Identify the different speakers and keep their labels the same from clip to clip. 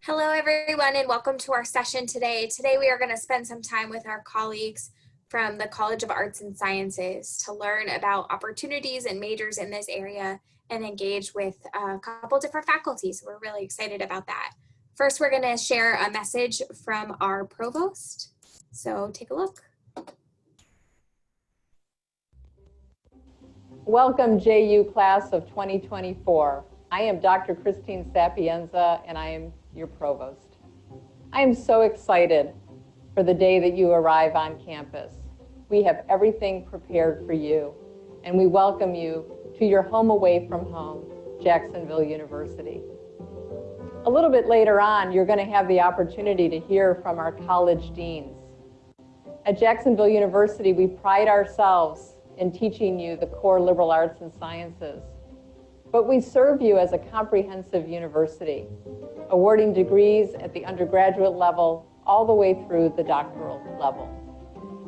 Speaker 1: Hello, everyone, and welcome to our session today. Today, we are going to spend some time with our colleagues from the College of Arts and Sciences to learn about opportunities and majors in this area and engage with a couple different faculties. We're really excited about that. First, we're going to share a message from our provost. So take a look.
Speaker 2: Welcome, JU class of 2024. I am Dr. Christine Sapienza, and I am your provost. I am so excited for the day that you arrive on campus. We have everything prepared for you, and we welcome you to your home away from home, Jacksonville University. A little bit later on, you're going to have the opportunity to hear from our college deans. At Jacksonville University, we pride ourselves in teaching you the core liberal arts and sciences. But we serve you as a comprehensive university, awarding degrees at the undergraduate level all the way through the doctoral level.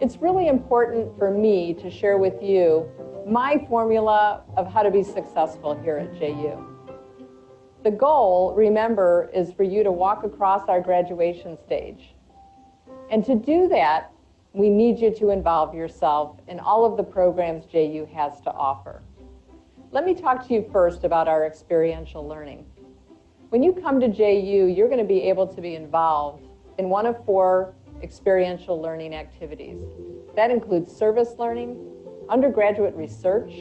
Speaker 2: It's really important for me to share with you my formula of how to be successful here at JU. The goal, remember, is for you to walk across our graduation stage. And to do that, we need you to involve yourself in all of the programs JU has to offer. Let me talk to you first about our experiential learning. When you come to JU, you're going to be able to be involved in one of 4 experiential learning activities. That includes service learning, undergraduate research,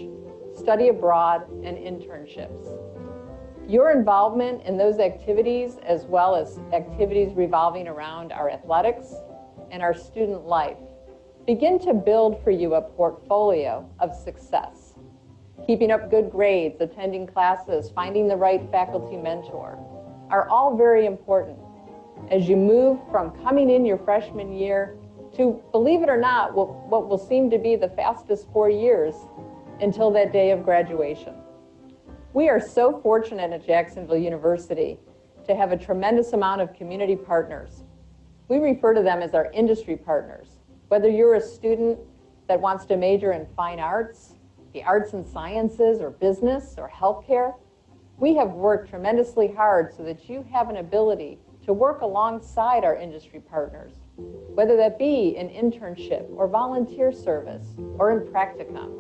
Speaker 2: study abroad, and internships. Your involvement in those activities, as well as activities revolving around our athletics and our student life, begin to build for you a portfolio of success. Keeping up good grades, attending classes, finding the right faculty mentor are all very important as you move from coming in your freshman year to, believe it or not, what will seem to be the fastest 4 years until that day of graduation. We are so fortunate at Jacksonville University to have a tremendous amount of community partners. We refer to them as our industry partners. Whether you're a student that wants to major in fine arts, the arts and sciences, or business, or healthcare, we have worked tremendously hard so that you have an ability to work alongside our industry partners, whether that be in internship or volunteer service or in practicum.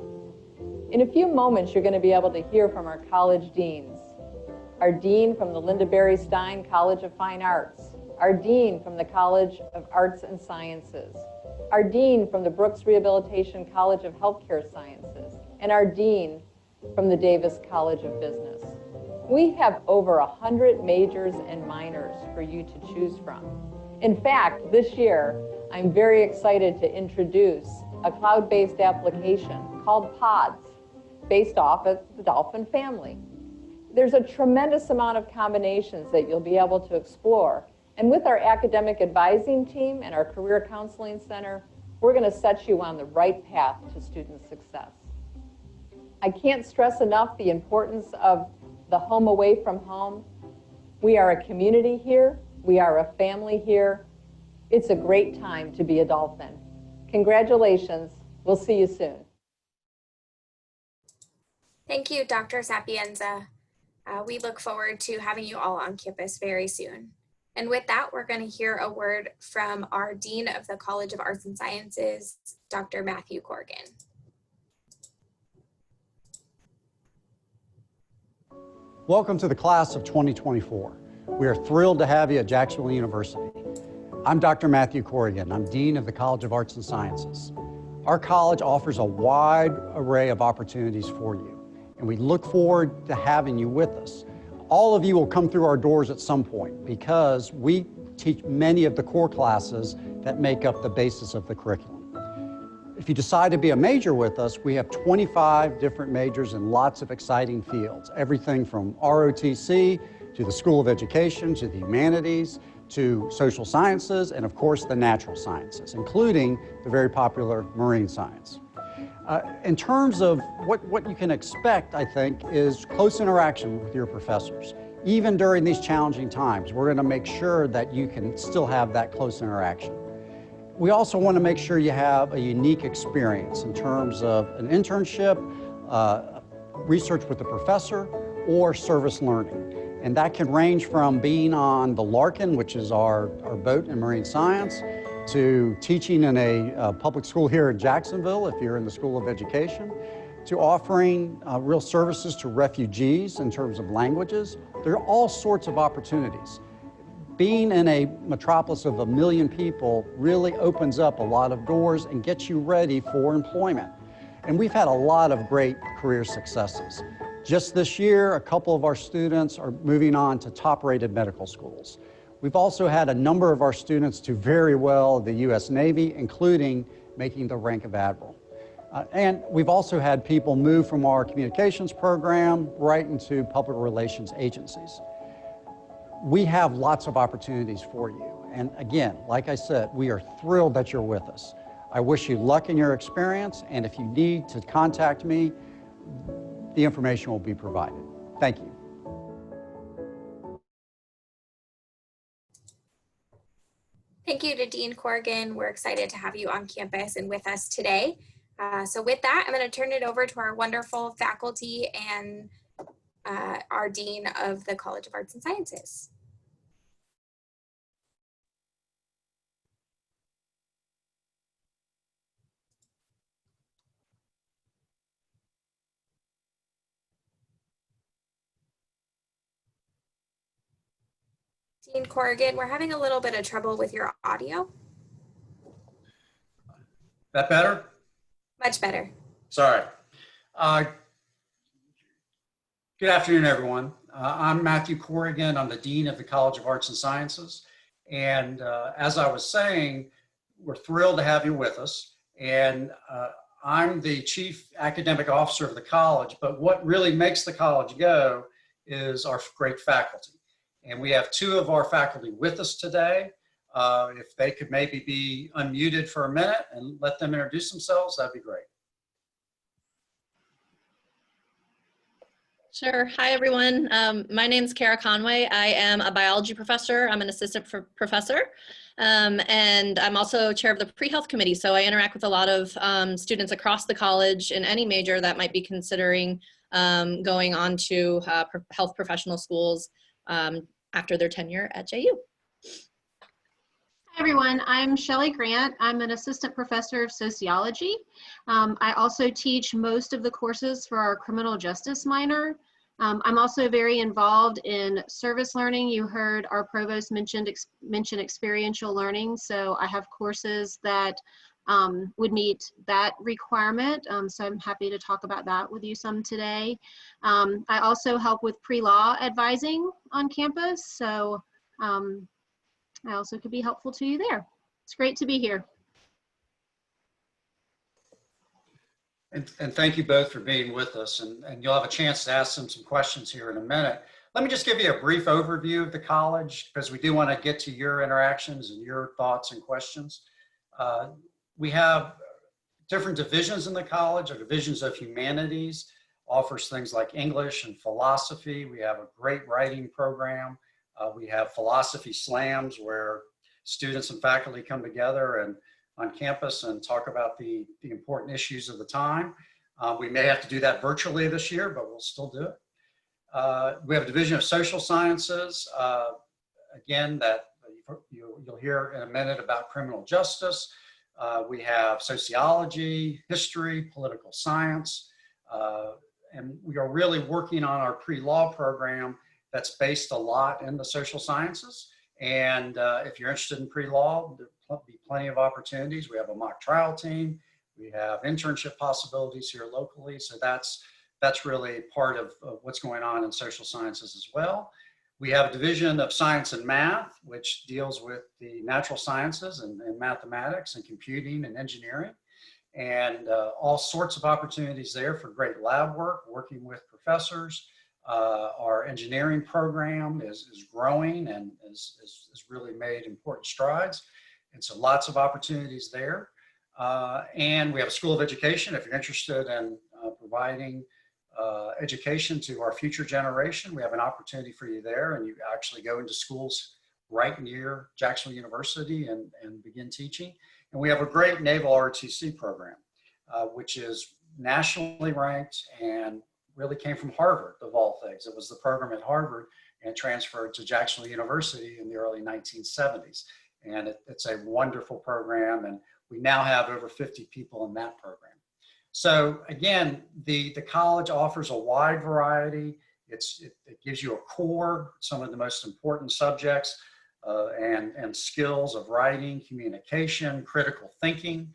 Speaker 2: In a few moments, you're going to be able to hear from our college deans. Our dean from the Linda Berry Stein College of Fine Arts, our dean from the College of Arts and Sciences, our dean from the Brooks Rehabilitation College of Healthcare Sciences, and our dean from the Davis College of Business. We have over 100 majors and minors for you to choose from. In fact, this year, I'm very excited to introduce a cloud-based application called Pods, based off of the dolphin family. There's a tremendous amount of combinations that you'll be able to explore. And with our academic advising team and our career counseling center, we're going to set you on the right path to student success. I can't stress enough the importance of the home away from home. We are a community here. We are a family here. It's a great time to be a Dolphin. Congratulations. We'll see you soon.
Speaker 1: Thank you, Dr. Sapienza. We look forward to having you all on campus very soon. And with that, we're going to hear a word from our Dean of the College of Arts and Sciences, Dr. Matthew Corrigan.
Speaker 3: Welcome to the class of 2024. We are thrilled to have you at Jacksonville University. I'm Dr. Matthew Corrigan. I'm Dean of the College of Arts and Sciences. Our college offers a wide array of opportunities for you, and we look forward to having you with us. All of you will come through our doors at some point because we teach many of the core classes that make up the basis of the curriculum. If you decide to be a major with us, we have 25 different majors in lots of exciting fields, everything from ROTC to the School of Education, to the humanities, to social sciences, and of course the natural sciences, including the very popular marine science. In terms of what you can expect, I think, is close interaction with your professors. Even during these challenging times, we're going to make sure that you can still have that close interaction. We also want to make sure you have a unique experience in terms of an internship, research with the professor, or service learning. And that can range from being on the Larkin, which is our boat and marine science, to teaching in a public school here in Jacksonville, if you're in the School of Education, to offering real services to refugees in terms of languages. There are all sorts of opportunities. Being in a metropolis of 1 million people really opens up a lot of doors and gets you ready for employment. And we've had a lot of great career successes. Just this year, a couple of our students are moving on to top-rated medical schools. We've also had a number of our students do very well in the U.S. Navy, including making the rank of admiral. And we've also had people move from our communications program right into public relations agencies. We have lots of opportunities for you. And again, like I said, we are thrilled that you're with us. I wish you luck in your experience, and if you need to contact me, the information will be provided. Thank you.
Speaker 1: Thank you to Dean Corrigan. We're excited to have you on campus and with us today. So with that, I'm going to turn it over to our wonderful faculty and our Dean of the College of Arts and Sciences. Dean Corrigan, we're having a little bit of trouble with your audio.
Speaker 3: That better?
Speaker 1: Much better.
Speaker 3: Sorry. Good afternoon, everyone. I'm Matthew Corrigan. I'm the Dean of the College of Arts and Sciences. And as I was saying, we're thrilled to have you with us. And I'm the Chief Academic Officer of the college, but what really makes the college go is our great faculty. And we have 2 of our faculty with us today. If they could maybe be unmuted for a minute and let them introduce themselves, that'd be great.
Speaker 4: Sure. Hi, everyone. My name is Conway. I am a biology professor. I'm an assistant professor. And I'm also chair of the pre-health committee. So I interact with a lot of students across the college in any major that might be considering going on to health professional schools after their tenure at JU.
Speaker 5: Hi everyone, I'm Shelley Grant. I'm an assistant professor of sociology. I also teach most of the courses for our criminal justice minor. I'm also very involved in service learning. You heard our provost mention experiential learning, so I have courses that would meet that requirement. So I'm happy to talk about that with you some today. I also help with pre-law advising on campus, so I also could be helpful to you there. It's great to be here.
Speaker 3: And thank you both for being with us. And you'll have a chance to ask them some questions here in a minute. Let me just give you a brief overview of the college, because we do want to get to your interactions and your thoughts and questions. We have different divisions in the college. Our divisions of humanities offers things like English and philosophy. We have a great writing program. We have philosophy slams where students and faculty come together and on campus and talk about the important issues of the time. We may have to do that virtually this year, but we'll still do it. We have a division of social sciences, again, that you'll hear in a minute about criminal justice. We have sociology, history, political science, and we are really working on our pre-law program that's based a lot in the social sciences. And if you're interested in pre-law, there'll be plenty of opportunities. We have a mock trial team. We have internship possibilities here locally. So that's really part of what's going on in social sciences as well. We have a division of science and math, which deals with the natural sciences and mathematics and computing and engineering. And all sorts of opportunities there for great lab work, working with professors. Our engineering program is growing and has really made important strides. And so lots of opportunities there. And we have a School of Education. If you're interested in providing education to our future generation, we have an opportunity for you there. And you actually go into schools right near Jacksonville University and begin teaching. And we have a great Naval ROTC program, which is nationally ranked and really came from Harvard, of all things. It was the program at Harvard, and transferred to Jacksonville University in the early 1970s. And it's a wonderful program, and we now have over 50 people in that program. So again, the college offers a wide variety. It gives you a core, some of the most important subjects and skills of writing, communication, critical thinking.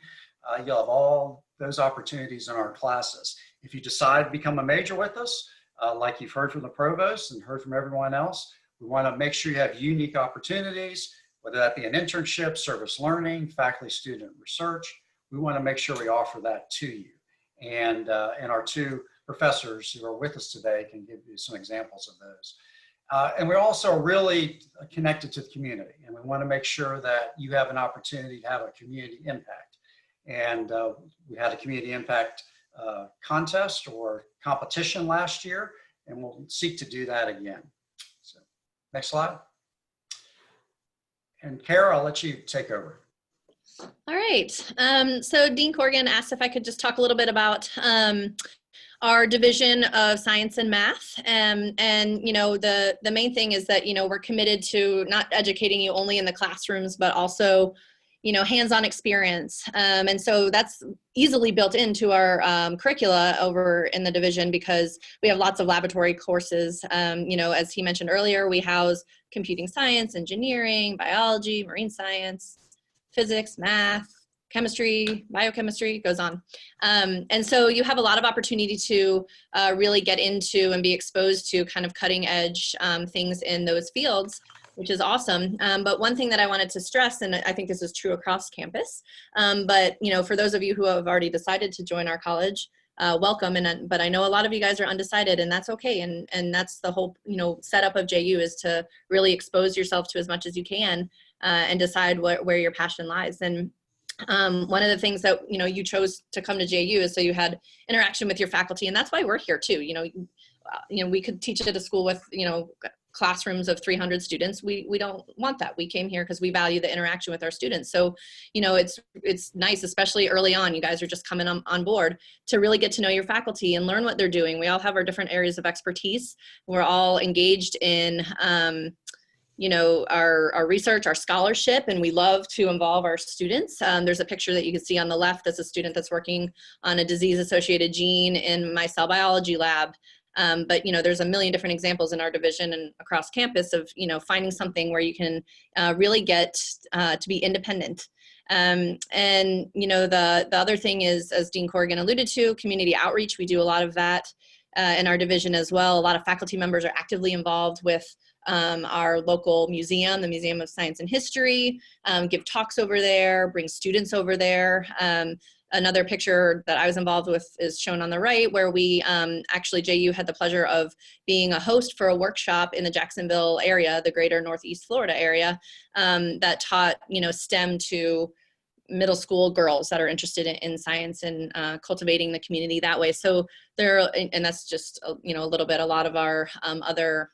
Speaker 3: You'll have all those opportunities in our classes. If you decide to become a major with us, like you've heard from the provost and heard from everyone else, we want to make sure you have unique opportunities, whether that be an internship, service learning, faculty student research. We want to make sure we offer that to you. And our two professors who are with us today can give you some examples of those. And we're also really connected to the community, and we want to make sure that you have an opportunity to have a community impact. And we had a community impact contest or competition last year, and we'll seek to do that again. So, next slide. And Kara, I'll let you take over.
Speaker 4: All right. So Dean Corrigan asked if I could just talk a little bit about our division of science and math. And you know, the main thing is that, you know, we're committed to not educating you only in the classrooms, but also, you know, hands-on experience. And so that's easily built into our curricula over in the division because we have lots of laboratory courses. You know, as he mentioned earlier, we house computing science, engineering, biology, marine science, physics, math, chemistry, biochemistry, goes on. And so you have a lot of opportunity to really get into and be exposed to kind of cutting edge things in those fields, which is awesome. But one thing that I wanted to stress, and I think this is true across campus, but you know, for those of you who have already decided to join our college, welcome. But I know a lot of you guys are undecided, and that's okay. And that's the whole, you know, setup of JU is to really expose yourself to as much as you can and decide where your passion lies. And one of the things that, you know, you chose to come to JU is so you had interaction with your faculty, and that's why we're here too. You know, we could teach at a school with, you know, classrooms of 300 students. We don't want that. We came here because we value the interaction with our students. So, you know, it's nice, especially early on, you guys are just coming on board, to really get to know your faculty and learn what they're doing. We all have our different areas of expertise. We're all engaged in, you know, our research, our scholarship, and we love to involve our students. There's a picture that you can see on the left that's a student that's working on a disease-associated gene in my cell biology lab. But, you know, there's a million different examples in our division and across campus of, you know, finding something where you can really get to be independent. And, you know, the other thing is, as Dean Corrigan alluded to, community outreach. We do a lot of that in our division as well. A lot of faculty members are actively involved with our local museum, the Museum of Science and History, give talks over there, bring students over there. Another picture that I was involved with is shown on the right, where we actually, JU had the pleasure of being a host for a workshop in the Jacksonville area, the greater Northeast Florida area, that taught, you know, STEM to middle school girls that are interested in science and cultivating the community that way. So there, and that's just, you know, a lot of our other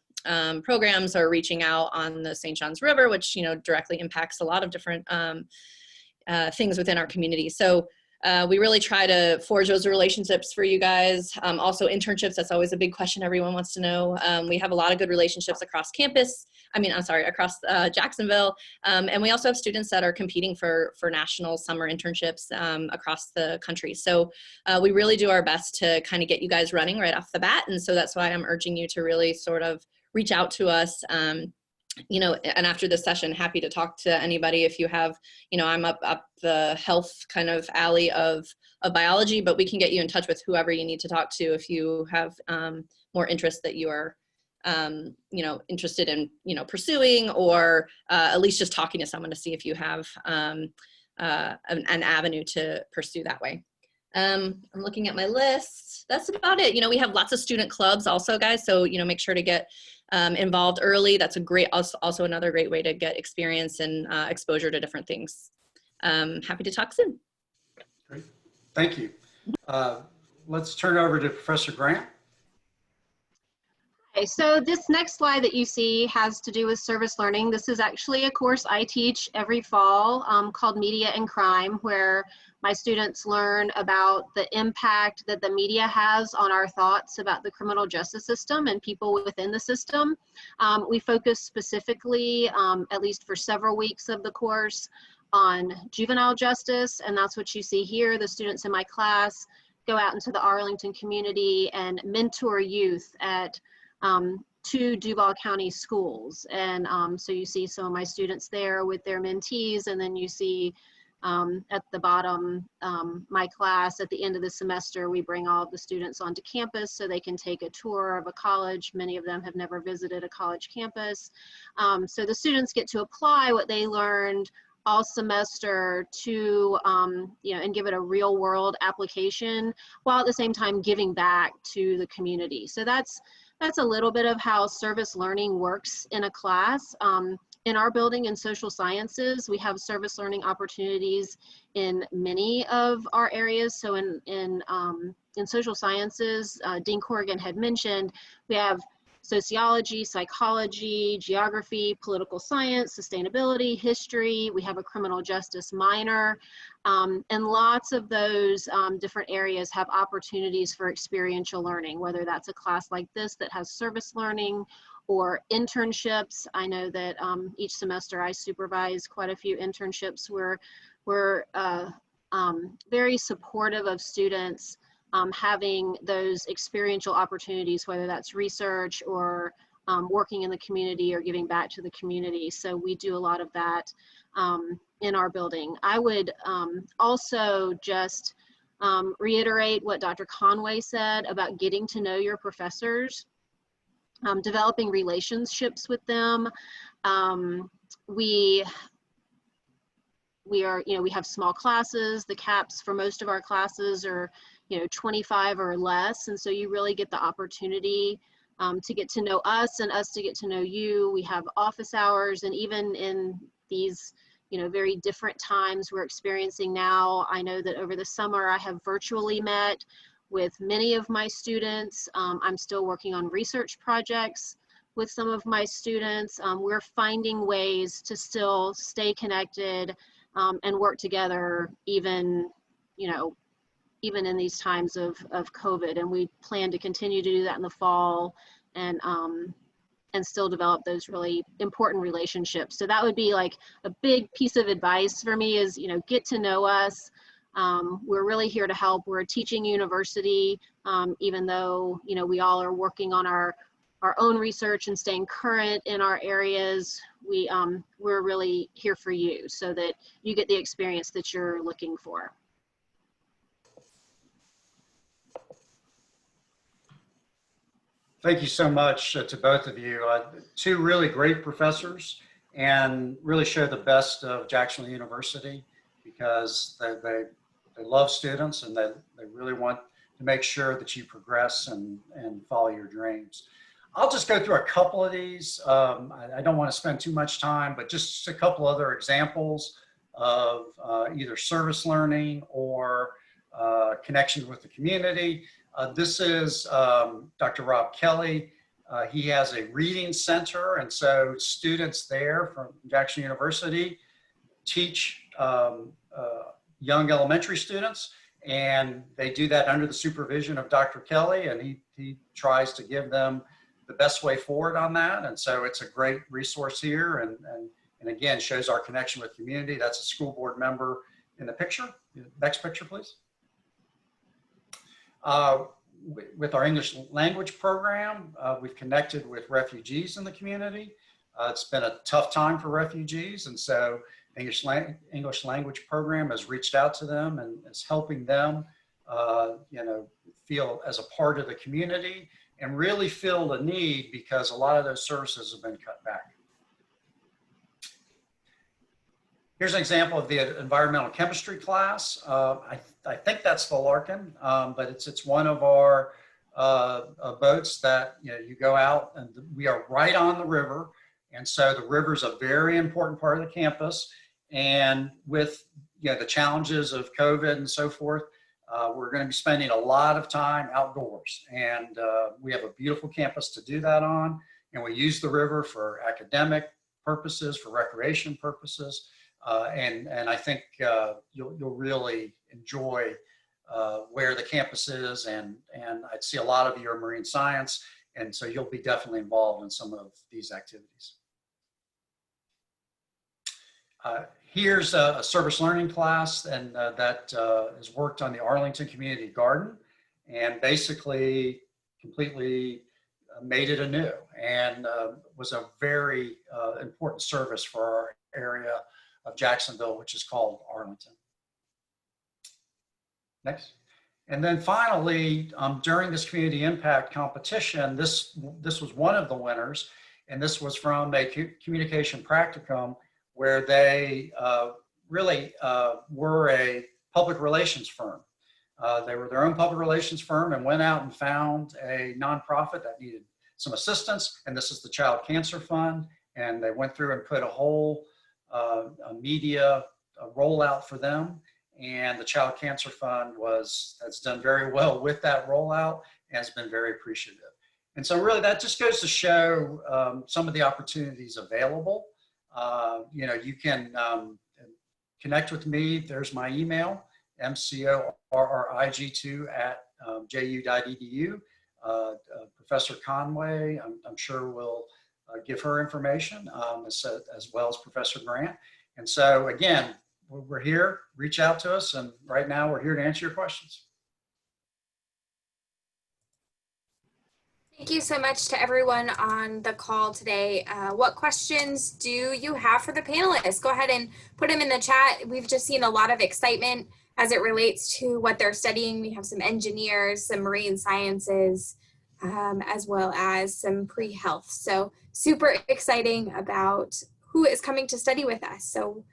Speaker 4: programs are reaching out on the St. Johns River, which, you know, directly impacts a lot of different things within our community. So we really try to forge those relationships for you guys. Also internships, that's always a big question everyone wants to know. We have a lot of good relationships across campus. Across Jacksonville. And we also have students that are competing for national summer internships across the country. So we really do our best to kind of get you guys running right off the bat. And so that's why I'm urging you to really sort of reach out to us. You know, and after this session, happy to talk to anybody if you have, you know, I'm up the health kind of alley of biology, but we can get you in touch with whoever you need to talk to if you have more interest that you are, you know, interested in, you know, pursuing, or at least just talking to someone to see if you have an avenue to pursue that way. I'm looking at my list. That's about it. You know, we have lots of student clubs also, guys. So, you know, make sure to get involved early. That's a great, also another great way to get experience and exposure to different things. Happy to talk soon.
Speaker 3: Great. Thank you. Let's turn over to Professor Grant.
Speaker 5: Okay, so this next slide that you see has to do with service learning. This is actually a course I teach every fall called Media and Crime, where my students learn about the impact that the media has on our thoughts about the criminal justice system and people within the system. We focus specifically, at least for several weeks of the course, on juvenile justice, and that's what you see here. The students in my class go out into the Arlington community and mentor youth at 2 Duval County schools. And so you see some of my students there with their mentees, and then you see at the bottom, my class at the end of the semester, we bring all of the students onto campus so they can take a tour of a college. Many of them have never visited a college campus. So the students get to apply what they learned all semester to, and give it a real world application, while at the same time giving back to the community. So that's a little bit of how service learning works in a class. In our building in social sciences, we have service learning opportunities in many of our areas. So in social sciences, Dean Corrigan had mentioned, we have sociology, psychology, geography, political science, sustainability, history. We have a criminal justice minor, and lots of those different areas have opportunities for experiential learning, whether that's a class like this that has service learning or internships. I know that each semester I supervise quite a few internships where we're very supportive of students having those experiential opportunities, whether that's research or working in the community or giving back to the community. So we do a lot of that in our building. I would also just reiterate what Dr. Conway said about getting to know your professors, developing relationships with them. We have small classes. The caps for most of our classes are 25 or less, and so you really get the opportunity to get to know us and us to get to know you. We have office hours, and even in these very different times we're experiencing now, I know that over the summer I have virtually met with many of my students. I'm still working on research projects with some of my students. We're finding ways to still stay connected and work together, even in these times of COVID, and we plan to continue to do that in the fall and still develop those really important relationships. So that would be like a big piece of advice for me is, get to know us. We're really here to help. We're a teaching university, even though, we all are working on our own research and staying current in our areas. We're really here for you so that you get the experience that you're looking for.
Speaker 3: Thank you so much to both of you. 2 really great professors, and really show the best of Jacksonville University, because they love students, and they really want to make sure that you progress and follow your dreams. I'll just go through a couple of these. I don't want to spend too much time, but just a couple other examples of either service learning or connections with the community. This is Dr. Rob Kelly. He has a reading center, and so students there from Jackson University teach young elementary students, and they do that under the supervision of Dr. Kelly, and he tries to give them the best way forward on that. And so it's a great resource here, and again, shows our connection with community. That's a school board member in the picture. Next picture, please. With our English language program, we've connected with refugees in the community. It's been a tough time for refugees, and so English language program has reached out to them and is helping them, feel as a part of the community and really feel the need, because a lot of those services have been cut back. Here's an example of the environmental chemistry class. I think that's the Larkin, but it's one of our boats that you go out, and we are right on the river, and so the river is a very important part of the campus. And with the challenges of COVID and so forth, we're going to be spending a lot of time outdoors, and we have a beautiful campus to do that on. And we use the river for academic purposes, for recreation purposes, and I think you'll really enjoy where the campus is, and I'd see a lot of you are marine science, and so you'll be definitely involved in some of these activities. Here's a service learning class, and that has worked on the Arlington Community Garden, and basically completely made it anew, and was a very important service for our area of Jacksonville, which is called Arlington. Next. And then finally, during this community impact competition, this was one of the winners, and this was from a communication practicum where they really were a public relations firm. They were their own public relations firm and went out and found a nonprofit that needed some assistance, and this is the Child Cancer Fund, and they went through and put a whole media rollout for them, and the Child Cancer Fund has done very well with that rollout and has been very appreciative. And so really that just goes to show some of the opportunities available. You know, you can connect with me. There's my email, mcorrig2@ju.edu. Professor Conway, I'm sure will give her information, as well as Professor Grant. And so again, we're here, reach out to us, and right now we're here to answer your questions.
Speaker 1: Thank you so much to everyone on the call today. What questions do you have for the panelists? Go ahead and put them in the chat. We've just seen a lot of excitement as it relates to what they're studying. We have some engineers, some marine sciences, as well as some pre-health. So super exciting about who is coming to study with us. So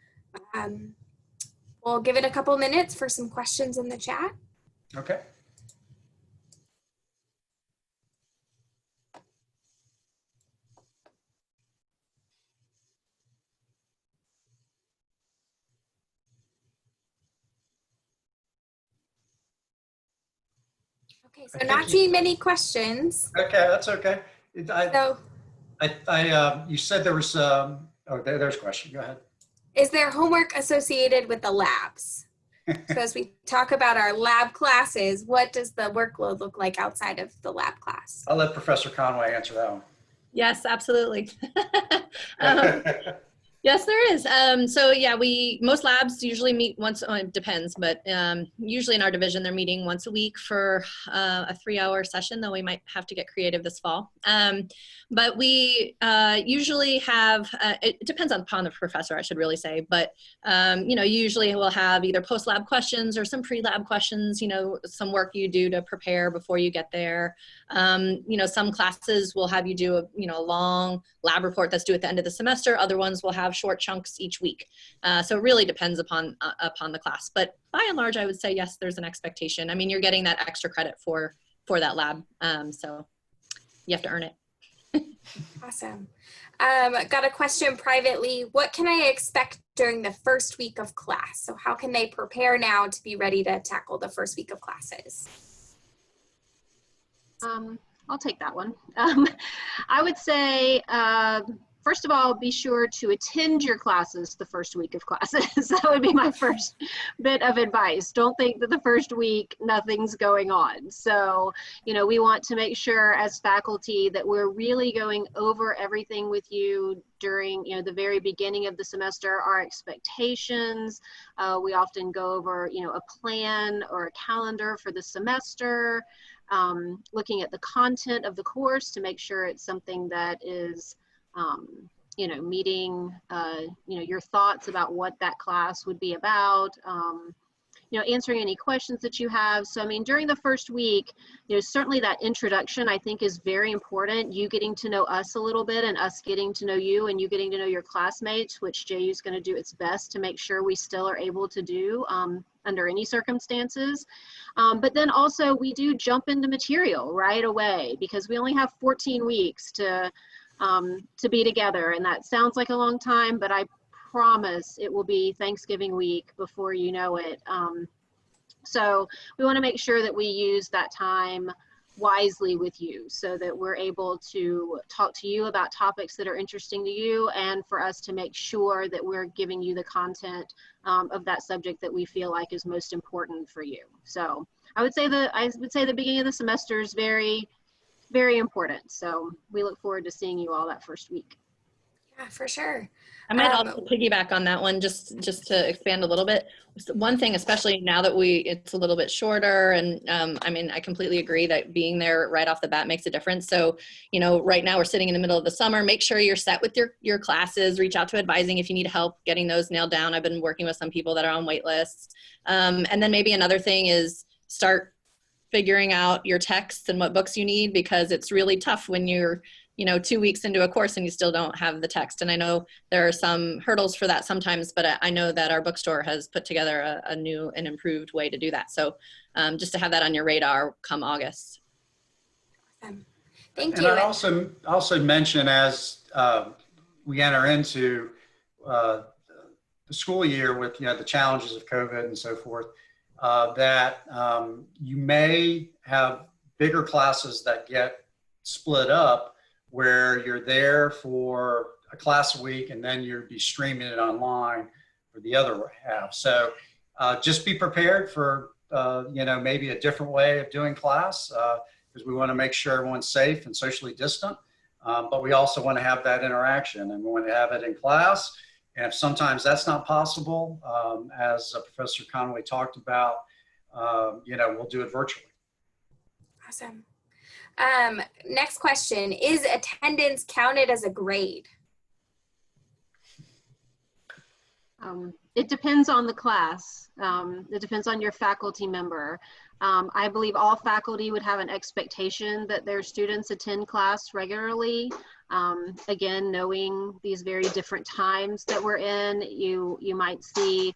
Speaker 1: we'll give it a couple minutes for some questions in the chat.
Speaker 3: Okay.
Speaker 1: Okay, so not seeing many questions.
Speaker 3: Okay, that's okay. You said there was, oh, there's a question, go ahead.
Speaker 1: Is there homework associated with the labs? So as we talk about our lab classes, what does the workload look like outside of the lab class?
Speaker 3: I'll let Professor Conway answer that one.
Speaker 4: Yes, absolutely. Yes, there is. So yeah, most labs usually meet once, it depends, but usually in our division, they're meeting once a week for a 3-hour session, though we might have to get creative this fall. But we usually have, it depends upon the professor, I should really say, but you know, usually we'll have either post-lab questions or some pre-lab questions, you know, some work you do to prepare before you get there. You know, some classes will have you do a long lab report that's due at the end of the semester. Other ones will have short chunks each week. So it really depends upon the class. But by and large, I would say, yes, there's an expectation. I mean, you're getting that extra credit for that lab. So you have to earn it.
Speaker 1: Awesome. Got a question privately. What can I expect during the first week of class? So how can they prepare now to be ready to tackle the first week of classes?
Speaker 5: I'll take that one. I would say, first of all, be sure to attend your classes the first week of classes. That would be my first bit of advice. Don't think that the first week nothing's going on. So, you know, we want to make sure as faculty that we're really going over everything with you during, you know, the very beginning of the semester, our expectations. We often go over, you know, a plan or a calendar for the semester, looking at the content of the course to make sure it's something that is you know, meeting, you know, your thoughts about what that class would be about, you know, answering any questions that you have. So, I mean, during the first week, you know, certainly that introduction, I think, is very important. You getting to know us a little bit and us getting to know you, and you getting to know your classmates, which JU is going to do its best to make sure we still are able to do under any circumstances. But then also we do jump into material right away because we only have 14 weeks to be together, and that sounds like a long time, but I promise it will be Thanksgiving week before you know it. So we want to make sure that we use that time wisely with you so that we're able to talk to you about topics that are interesting to you, and for us to make sure that we're giving you the content of that subject that we feel like is most important for you. So I would say the beginning of the semester is very, very important. So we look forward to seeing you all that first week.
Speaker 1: Yeah, for sure.
Speaker 4: I might also piggyback on that one, just to expand a little bit. One thing, especially now that it's a little bit shorter, and I mean, I completely agree that being there right off the bat makes a difference. So, you know, right now we're sitting in the middle of the summer. Make sure you're set with your classes. Reach out to advising if you need help getting those nailed down. I've been working with some people that are on wait lists. And then maybe another thing is start figuring out your texts and what books you need, because it's really tough when you're, you know, 2 weeks into a course and you still don't have the text. And I know there are some hurdles for that sometimes, but I know that our bookstore has put together a new and improved way to do that. So just to have that on your radar come August.
Speaker 1: Awesome. Thank
Speaker 3: And
Speaker 1: you.
Speaker 3: I'd also mention, as we enter into the school year with, you know, the challenges of COVID and so forth, that you may have bigger classes that get split up, where you're there for a class a week and then you'll be streaming it online for the other half. So just be prepared for, you know, maybe a different way of doing class, because we want to make sure everyone's safe and socially distant. But we also want to have that interaction, and we want to have it in class. And if sometimes that's not possible, as Professor Conway talked about, you know, we'll do it virtually.
Speaker 1: Awesome. Next question, is attendance counted as a grade?
Speaker 5: It depends on the class. It depends on your faculty member. I believe all faculty would have an expectation that their students attend class regularly. Again, knowing these very different times that we're in, you might see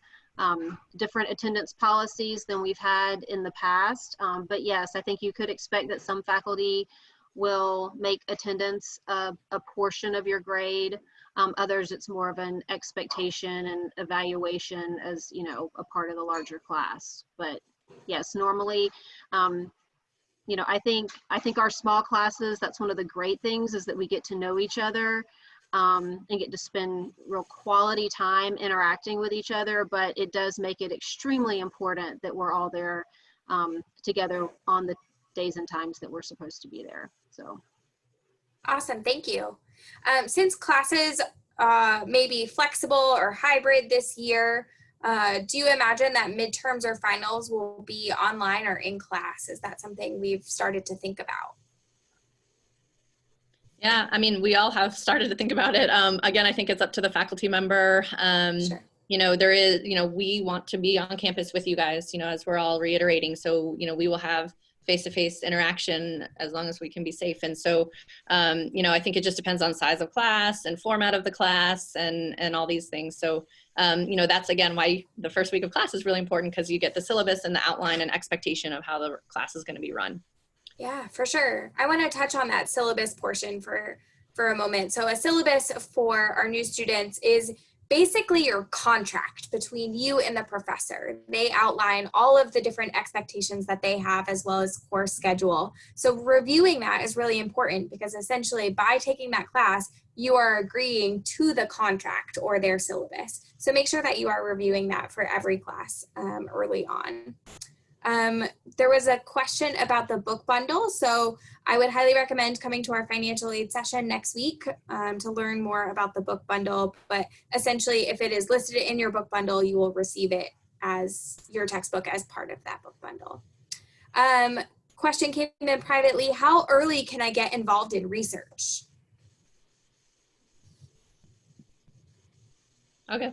Speaker 5: different attendance policies than we've had in the past. But yes, I think you could expect that some faculty will make attendance a portion of your grade. Others, it's more of an expectation and evaluation as, you know, a part of the larger class. But yes, normally, you know, I think our small classes, that's one of the great things, is that we get to know each other and get to spend real quality time interacting with each other. But it does make it extremely important that we're all there together on the days and times that we're supposed to be there. So
Speaker 1: Awesome, thank you. Since classes may be flexible or hybrid this year, do you imagine that midterms or finals will be online or in class? Is that something we've started to think about?
Speaker 4: Yeah, I mean, we all have started to think about it. Again, I think it's up to the faculty member.
Speaker 1: Sure.
Speaker 4: You know, there is, you know, we want to be on campus with you guys, you know, as we're all reiterating. So, you know, we will have face-to-face interaction as long as we can be safe. And so, you know, I think it just depends on size of class and format of the class and all these things. So, you know, that's again why the first week of class is really important, because you get the syllabus and the outline and expectation of how the class is going to be run.
Speaker 1: Yeah, for sure. I want to touch on that syllabus portion for a moment. So a syllabus for our new students is basically your contract between you and the professor. They outline all of the different expectations that they have, as well as course schedule. So reviewing that is really important, because essentially by taking that class, you are agreeing to the contract or their syllabus. So make sure that you are reviewing that for every class early on. There was a question about the book bundle. So I would highly recommend coming to our financial aid session next week to learn more about the book bundle. But essentially, if it is listed in your book bundle, you will receive it as your textbook as part of that book bundle. Question came in privately: how early can I get involved in research?
Speaker 4: Okay.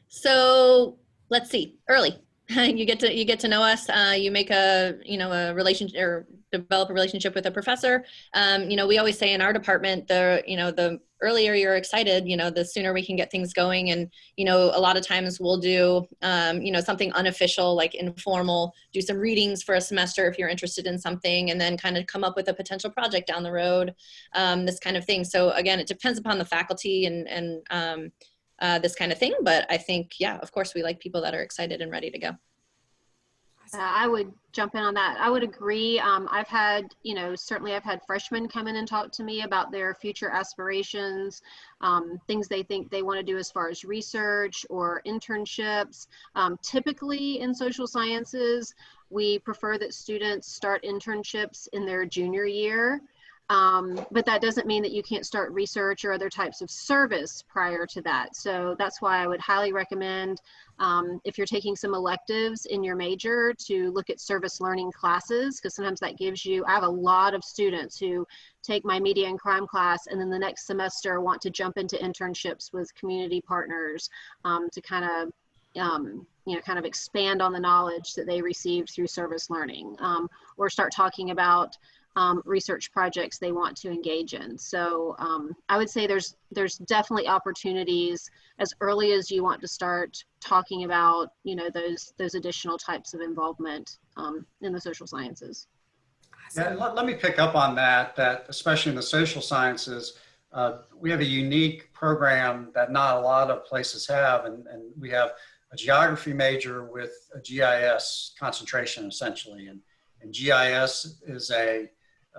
Speaker 4: So let's see, early. You get to know us. You make a relationship, or develop a relationship with a professor. You know, we always say in our department, the earlier you're excited, you know, the sooner we can get things going. And, you know, a lot of times we'll do, you know, something unofficial, like informal, do some readings for a semester if you're interested in something, and then kind of come up with a potential project down the road, this kind of thing. So again, it depends upon the faculty and this kind of thing. But I think, yeah, of course, we like people that are excited and ready to go.
Speaker 5: I would jump in on that. I would agree. I've had, certainly I've had freshmen come in and talk to me about their future aspirations, things they think they want to do as far as research or internships. Typically in social sciences, we prefer that students start internships in their junior year. But that doesn't mean that you can't start research or other types of service prior to that. So that's why I would highly recommend, if you're taking some electives in your major, to look at service learning classes, because sometimes that gives you, I have a lot of students who take my media and crime class and then the next semester want to jump into internships with community partners to kind of kind of expand on the knowledge that they received through service learning, or start talking about research projects they want to engage in. So I would say there's definitely opportunities as early as you want to start talking about, those additional types of involvement in the social sciences.
Speaker 3: Yeah, let me pick up on that especially in the social sciences, we have a unique program that not a lot of places have, and we have a geography major with a GIS concentration essentially, and GIS is a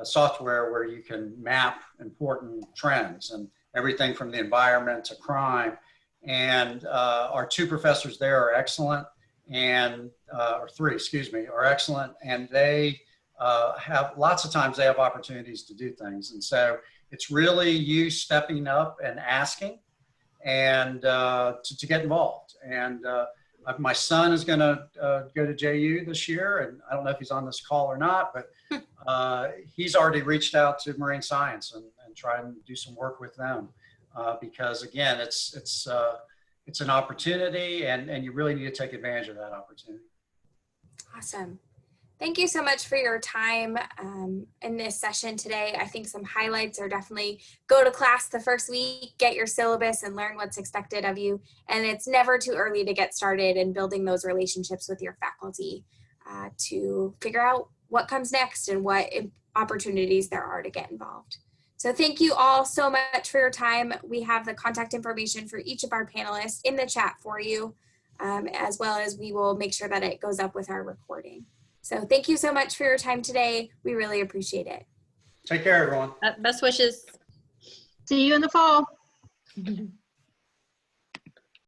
Speaker 3: software where you can map important trends and everything from the environment to crime. And our two professors there are excellent, and or three, excuse me, are excellent, and they have lots of times they have opportunities to do things. And so it's really you stepping up and asking and to get involved. And my son is going to go to JU this year, and I don't know if he's on this call or not, but he's already reached out to Marine Science and try and do some work with them because again, it's an opportunity, and you really need to take advantage of that opportunity.
Speaker 1: Awesome. Thank you so much for your time in this session today. I think some highlights are definitely go to class the first week, get your syllabus and learn what's expected of you. And it's never too early to get started in building those relationships with your faculty to figure out what comes next and what opportunities there are to get involved. So thank you all so much for your time. We have the contact information for each of our panelists in the chat for you, as well as we will make sure that it goes up with our recording. So thank you so much for your time today. We really appreciate it.
Speaker 3: Take care, everyone.
Speaker 4: Best wishes.
Speaker 5: See you in the fall.